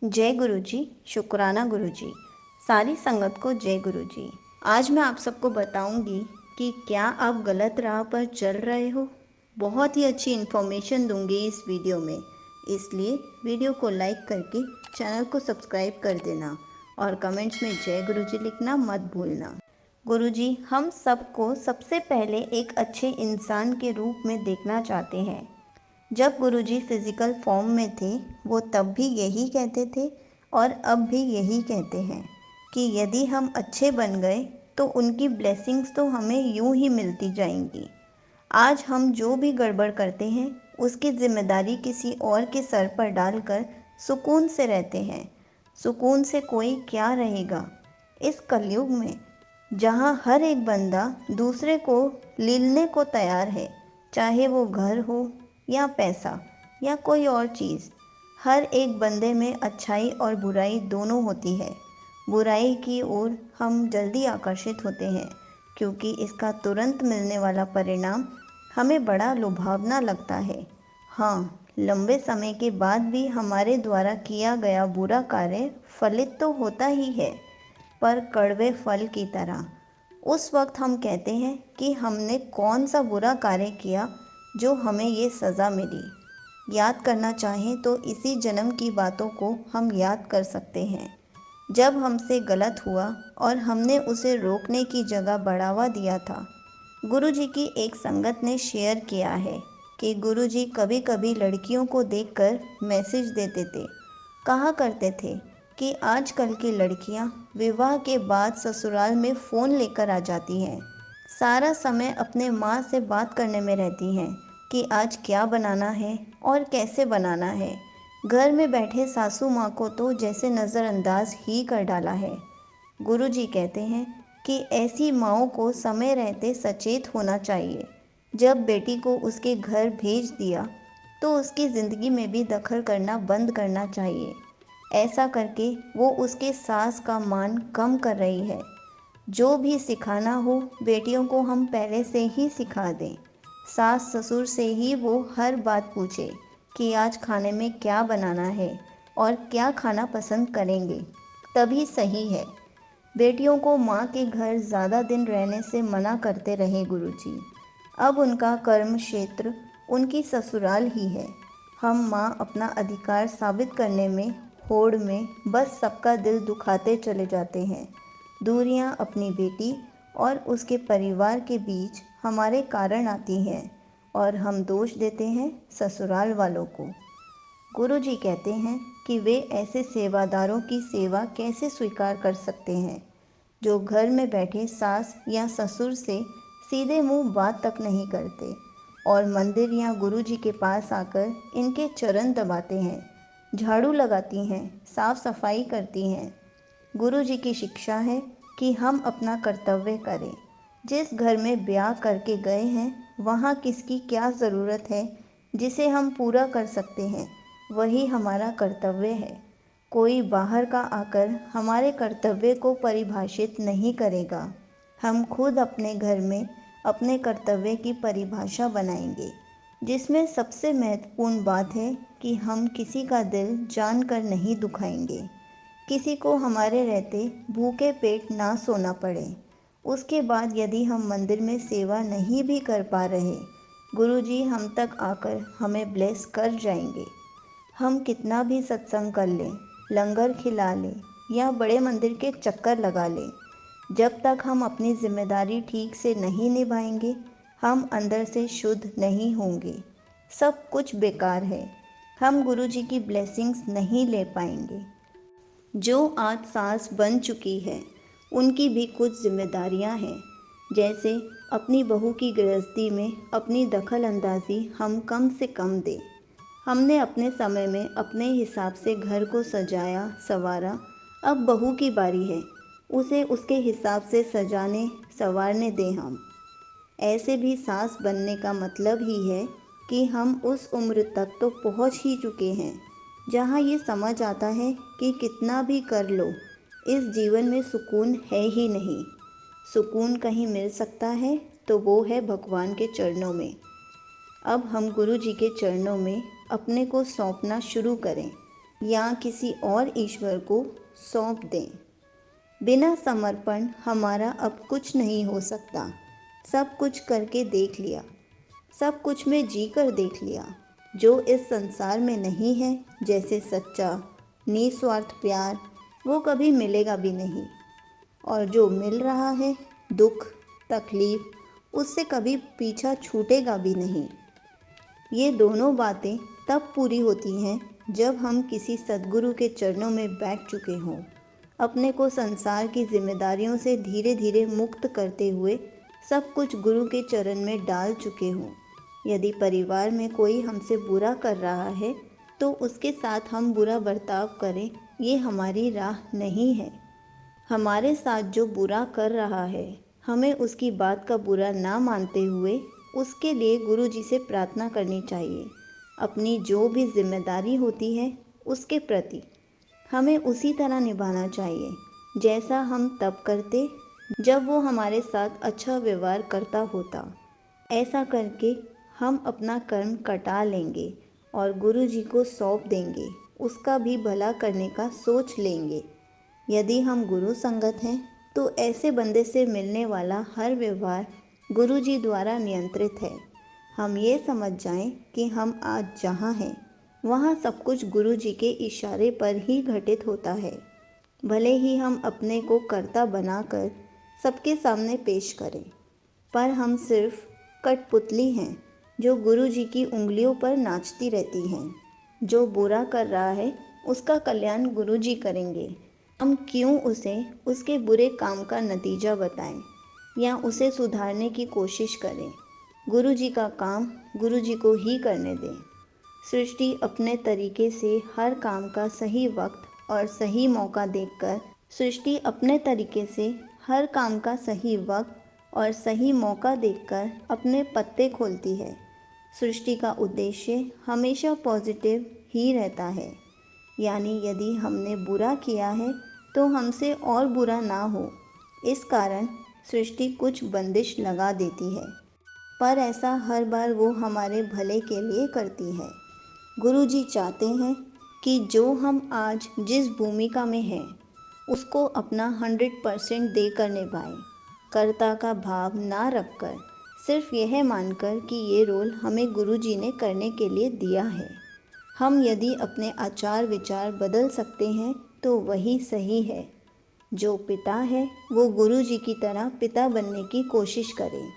जय गुरु जी। शुक्राना गुरु जी। सारी संगत को जय गुरु जी। आज मैं आप सबको बताऊंगी कि क्या आप गलत राह पर चल रहे हो। बहुत ही अच्छी इन्फॉर्मेशन दूंगी इस वीडियो में, इसलिए वीडियो को लाइक करके चैनल को सब्सक्राइब कर देना और कमेंट्स में जय गुरु जी लिखना मत भूलना। गुरु जी हम सबको सबसे पहले एक अच्छे इंसान के रूप में देखना चाहते हैं। जब गुरुजी फिज़िकल फॉर्म में थे वो तब भी यही कहते थे और अब भी यही कहते हैं कि यदि हम अच्छे बन गए तो उनकी ब्लेसिंग्स तो हमें यूं ही मिलती जाएंगी। आज हम जो भी गड़बड़ करते हैं उसकी जिम्मेदारी किसी और के सर पर डालकर सुकून से रहते हैं। सुकून से कोई क्या रहेगा इस कलयुग में, जहाँ हर एक बंदा दूसरे को लीलने को तैयार है, चाहे वो घर हो या पैसा या कोई और चीज़। हर एक बंदे में अच्छाई और बुराई दोनों होती है। बुराई की ओर हम जल्दी आकर्षित होते हैं क्योंकि इसका तुरंत मिलने वाला परिणाम हमें बड़ा लुभावना लगता है। हाँ, लंबे समय के बाद भी हमारे द्वारा किया गया बुरा कार्य फलित तो होता ही है, पर कड़वे फल की तरह। उस वक्त हम कहते हैं कि हमने कौन सा बुरा कार्य किया जो हमें ये सज़ा मिली। याद करना चाहें तो इसी जन्म की बातों को हम याद कर सकते हैं, जब हमसे गलत हुआ और हमने उसे रोकने की जगह बढ़ावा दिया था। गुरुजी की एक संगत ने शेयर किया है कि गुरुजी कभी कभी लड़कियों को देखकर मैसेज देते थे। कहा करते थे कि आजकल की लड़कियां विवाह के बाद ससुराल में फ़ोन लेकर आ जाती हैं। सारा समय अपने माँ से बात करने में रहती हैं कि आज क्या बनाना है और कैसे बनाना है। घर में बैठे सासू माँ को तो जैसे नज़रअंदाज ही कर डाला है। गुरुजी कहते हैं कि ऐसी माँओं को समय रहते सचेत होना चाहिए। जब बेटी को उसके घर भेज दिया तो उसकी ज़िंदगी में भी दखल करना बंद करना चाहिए। ऐसा करके वो उसके सास का मान कम कर रही है। जो भी सिखाना हो बेटियों को हम पहले से ही सिखा दें। सास ससुर से ही वो हर बात पूछे कि आज खाने में क्या बनाना है और क्या खाना पसंद करेंगे, तभी सही है। बेटियों को माँ के घर ज़्यादा दिन रहने से मना करते रहे गुरुजी। अब उनका कर्म क्षेत्र उनकी ससुराल ही है। हम माँ अपना अधिकार साबित करने में होड़ में बस सबका दिल दुखाते चले जाते हैं। दूरियाँ अपनी बेटी और उसके परिवार के बीच हमारे कारण आती हैं और हम दोष देते हैं ससुराल वालों को। गुरुजी कहते हैं कि वे ऐसे सेवादारों की सेवा कैसे स्वीकार कर सकते हैं जो घर में बैठे सास या ससुर से सीधे मुंह बात तक नहीं करते और मंदिर या गुरुजी के पास आकर इनके चरण दबाते हैं, झाड़ू लगाती हैं, साफ सफाई करती हैं। गुरुजी की शिक्षा है कि हम अपना कर्तव्य करें। जिस घर में ब्याह करके गए हैं वहाँ किसकी क्या ज़रूरत है जिसे हम पूरा कर सकते हैं, वही हमारा कर्तव्य है। कोई बाहर का आकर हमारे कर्तव्य को परिभाषित नहीं करेगा। हम खुद अपने घर में अपने कर्तव्य की परिभाषा बनाएंगे, जिसमें सबसे महत्वपूर्ण बात है कि हम किसी का दिल जानकर नहीं दुखाएंगे। किसी को हमारे रहते भूखे पेट ना सोना पड़े। उसके बाद यदि हम मंदिर में सेवा नहीं भी कर पा रहे, गुरुजी हम तक आकर हमें ब्लेस कर जाएंगे। हम कितना भी सत्संग कर लें, लंगर खिला लें या बड़े मंदिर के चक्कर लगा लें, जब तक हम अपनी जिम्मेदारी ठीक से नहीं निभाएंगे हम अंदर से शुद्ध नहीं होंगे। सब कुछ बेकार है। हम गुरुजी की ब्लेसिंग्स नहीं ले पाएंगे। जो आज सास बन चुकी है उनकी भी कुछ जिम्मेदारियां हैं, जैसे अपनी बहू की गृहस्थी में अपनी दखल अंदाजी हम कम से कम दें। हमने अपने समय में अपने हिसाब से घर को सजाया संवारा, अब बहू की बारी है, उसे उसके हिसाब से सजाने संवारने दें। हम ऐसे भी सास बनने का मतलब ही है कि हम उस उम्र तक तो पहुंच ही चुके हैं जहां ये समझ आता है कि कितना भी कर लो इस जीवन में सुकून है ही नहीं। सुकून कहीं मिल सकता है तो वो है भगवान के चरणों में। अब हम गुरु जी के चरणों में अपने को सौंपना शुरू करें। या किसी और ईश्वर को सौंप दें। बिना समर्पण हमारा अब कुछ नहीं हो सकता। सब कुछ करके देख लिया, सब कुछ में जी कर देख लिया। जो इस संसार में नहीं है, जैसे सच्चा निस्वार्थ प्यार, वो कभी मिलेगा भी नहीं। और जो मिल रहा है, दुख तकलीफ, उससे कभी पीछा छूटेगा भी नहीं। ये दोनों बातें तब पूरी होती हैं जब हम किसी सद्गुरु के चरणों में बैठ चुके हों, अपने को संसार की जिम्मेदारियों से धीरे धीरे मुक्त करते हुए सब कुछ गुरु के चरण में डाल चुके हों। यदि परिवार में कोई हमसे बुरा कर रहा है तो उसके साथ हम बुरा बर्ताव करें, ये हमारी राह नहीं है। हमारे साथ जो बुरा कर रहा है, हमें उसकी बात का बुरा ना मानते हुए उसके लिए गुरु जी से प्रार्थना करनी चाहिए। अपनी जो भी जिम्मेदारी होती है उसके प्रति हमें उसी तरह निभाना चाहिए जैसा हम तब करते जब वो हमारे साथ अच्छा व्यवहार करता होता। ऐसा करके हम अपना कर्म कटा लेंगे और गुरु जी को सौंप देंगे, उसका भी भला करने का सोच लेंगे। यदि हम गुरु संगत हैं तो ऐसे बंदे से मिलने वाला हर व्यवहार गुरु जी द्वारा नियंत्रित है। हम ये समझ जाएं कि हम आज जहाँ हैं वहाँ सब कुछ गुरु जी के इशारे पर ही घटित होता है। भले ही हम अपने को कर्ता बनाकर सबके सामने पेश करें, पर हम सिर्फ कठपुतली हैं जो गुरु जी की उंगलियों पर नाचती रहती हैं। जो बुरा कर रहा है उसका कल्याण गुरु जी करेंगे। हम क्यों उसे उसके बुरे काम का नतीजा बताएं या उसे सुधारने की कोशिश करें। गुरु जी का काम गुरु जी को ही करने दें। सृष्टि अपने तरीके से हर काम का सही वक्त और सही मौका देखकर सृष्टि अपने तरीके से हर काम का सही वक्त और सही मौका देखकर अपने पत्ते खोलती है। सृष्टि का उद्देश्य हमेशा पॉजिटिव ही रहता है, यानी यदि हमने बुरा किया है तो हमसे और बुरा ना हो, इस कारण सृष्टि कुछ बंदिश लगा देती है, पर ऐसा हर बार वो हमारे भले के लिए करती है। गुरु जी चाहते हैं कि जो हम आज जिस भूमिका में हैं उसको अपना 100% देकर निभाएं, कर्ता का भाव ना रखकर, सिर्फ यह मानकर कि ये रोल हमें गुरु जी ने करने के लिए दिया है। हम यदि अपने आचार विचार बदल सकते हैं तो वही सही है। जो पिता है वो गुरु जी की तरह पिता बनने की कोशिश करें।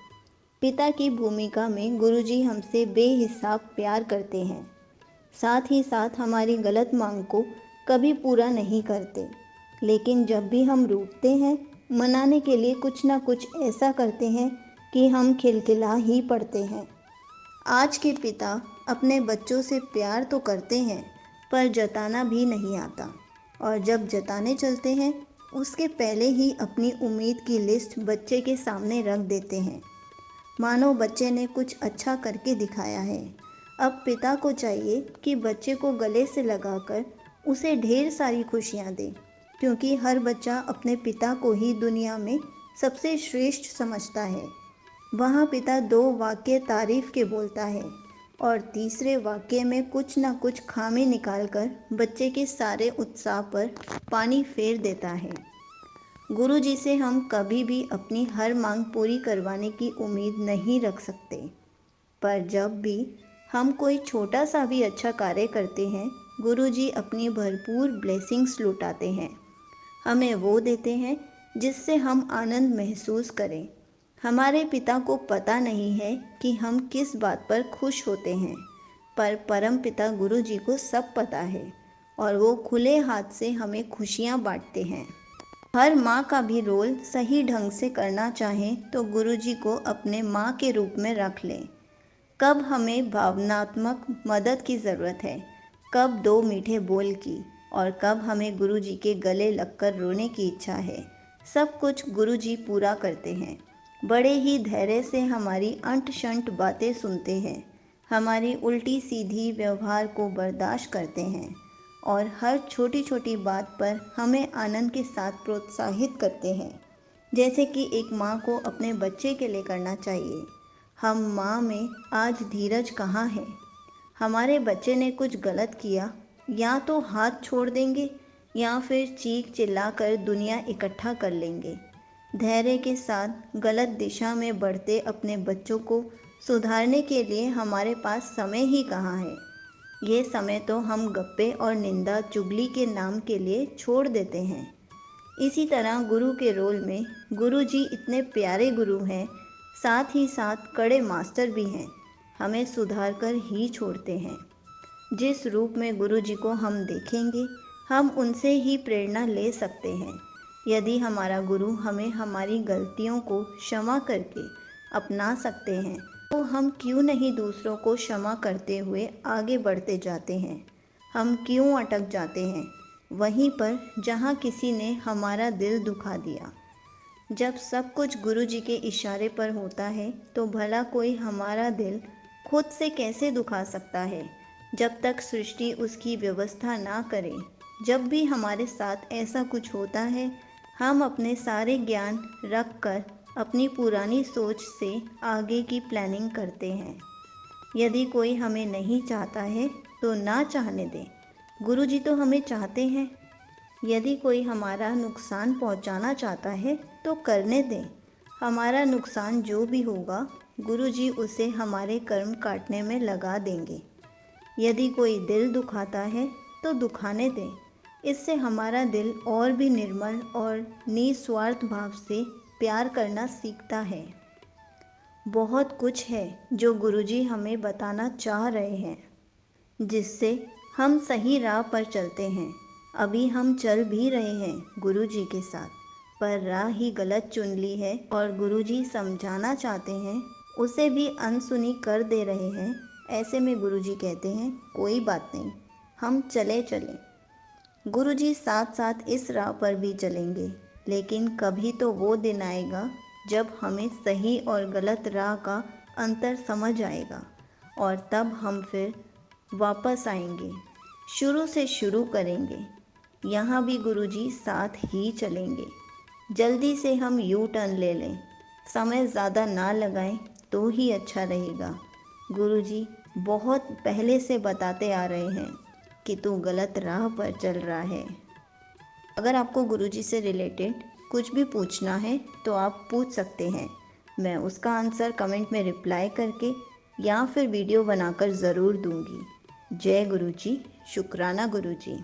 पिता की भूमिका में गुरु जी हमसे बेहिसाब प्यार करते हैं, साथ ही साथ हमारी गलत मांग को कभी पूरा नहीं करते। लेकिन जब भी हम रूठते हैं, मनाने के लिए कुछ ना कुछ ऐसा करते हैं कि हम खिलखिला ही पड़ते हैं। आज के पिता अपने बच्चों से प्यार तो करते हैं, पर जताना भी नहीं आता, और जब जताने चलते हैं उसके पहले ही अपनी उम्मीद की लिस्ट बच्चे के सामने रख देते हैं, मानो बच्चे ने कुछ अच्छा करके दिखाया है। अब पिता को चाहिए कि बच्चे को गले से लगाकर उसे ढेर सारी खुशियाँ दे, क्योंकि हर बच्चा अपने पिता को ही दुनिया में सबसे श्रेष्ठ समझता है। वहाँ पिता 2 वाक्य तारीफ के बोलता है और तीसरे वाक्य में कुछ ना कुछ खामी निकालकर बच्चे के सारे उत्साह पर पानी फेर देता है। गुरु जी से हम कभी भी अपनी हर मांग पूरी करवाने की उम्मीद नहीं रख सकते, पर जब भी हम कोई छोटा सा भी अच्छा कार्य करते हैं, गुरु जी अपनी भरपूर ब्लेसिंग्स लुटाते हैं। हमें वो देते हैं जिससे हम आनंद महसूस करें। हमारे पिता को पता नहीं है कि हम किस बात पर खुश होते हैं, पर परम पिता गुरु जी को सब पता है और वो खुले हाथ से हमें खुशियाँ बांटते हैं। हर माँ का भी रोल सही ढंग से करना चाहें तो गुरु जी को अपने माँ के रूप में रख लें। कब हमें भावनात्मक मदद की ज़रूरत है, कब 2 मीठे बोल की, और कब हमें गुरु जी के गले लगकर रोने की इच्छा है, सब कुछ गुरु जी पूरा करते हैं। बड़े ही धैर्य से हमारी अंट शंट बातें सुनते हैं, हमारी उल्टी सीधी व्यवहार को बर्दाश्त करते हैं और हर छोटी छोटी बात पर हमें आनंद के साथ प्रोत्साहित करते हैं, जैसे कि एक माँ को अपने बच्चे के लिए करना चाहिए। हम माँ में आज धीरज कहाँ है? हमारे बच्चे ने कुछ गलत किया या तो हाथ छोड़ देंगे या फिर चीख चिल्लाकर दुनिया इकट्ठा कर लेंगे। धैर्य के साथ गलत दिशा में बढ़ते अपने बच्चों को सुधारने के लिए हमारे पास समय ही कहाँ है। ये समय तो हम गप्पे और निंदा चुगली के नाम के लिए छोड़ देते हैं। इसी तरह गुरु के रोल में गुरु जी इतने प्यारे गुरु हैं, साथ ही साथ कड़े मास्टर भी हैं। हमें सुधार कर ही छोड़ते हैं। जिस रूप में गुरु जी को हम देखेंगे, हम उनसे ही प्रेरणा ले सकते हैं। यदि हमारा गुरु हमें हमारी गलतियों को क्षमा करके अपना सकते हैं, तो हम क्यों नहीं दूसरों को क्षमा करते हुए आगे बढ़ते जाते हैं। हम क्यों अटक जाते हैं वहीं पर जहाँ किसी ने हमारा दिल दुखा दिया। जब सब कुछ गुरु जी के इशारे पर होता है, तो भला कोई हमारा दिल खुद से कैसे दुखा सकता है, जब तक सृष्टि उसकी व्यवस्था ना करे। जब भी हमारे साथ ऐसा कुछ होता है, हम अपने सारे ज्ञान रख कर अपनी पुरानी सोच से आगे की प्लानिंग करते हैं। यदि कोई हमें नहीं चाहता है तो ना चाहने दें, गुरु जी तो हमें चाहते हैं। यदि कोई हमारा नुकसान पहुंचाना चाहता है तो करने दें। हमारा नुकसान जो भी होगा, गुरु जी उसे हमारे कर्म काटने में लगा देंगे। यदि कोई दिल दुखाता है तो दुखाने दें। इससे हमारा दिल और भी निर्मल और निस्वार्थ भाव से प्यार करना सीखता है। बहुत कुछ है जो गुरुजी हमें बताना चाह रहे हैं, जिससे हम सही राह पर चलते हैं। अभी हम चल भी रहे हैं गुरुजी के साथ, पर राह ही गलत चुन ली है और गुरुजी समझाना चाहते हैं, उसे भी अनसुनी कर दे रहे हैं। ऐसे में गुरुजी कहते हैं, कोई बात नहीं, हम चले चलें। गुरुजी साथ साथ इस राह पर भी चलेंगे, लेकिन कभी तो वो दिन आएगा जब हमें सही और गलत राह का अंतर समझ आएगा, और तब हम फिर वापस आएंगे, शुरू से शुरू करेंगे। यहाँ भी गुरुजी साथ ही चलेंगे। जल्दी से हम यू टर्न ले लें, समय ज़्यादा ना लगाएं तो ही अच्छा रहेगा। गुरुजी बहुत पहले से बताते आ रहे हैं कि तू गलत राह पर चल रहा है। अगर आपको गुरुजी से रिलेटेड कुछ भी पूछना है तो आप पूछ सकते हैं। मैं उसका आंसर कमेंट में रिप्लाई करके या फिर वीडियो बनाकर ज़रूर दूंगी। जय गुरुजी, शुक्राना गुरुजी।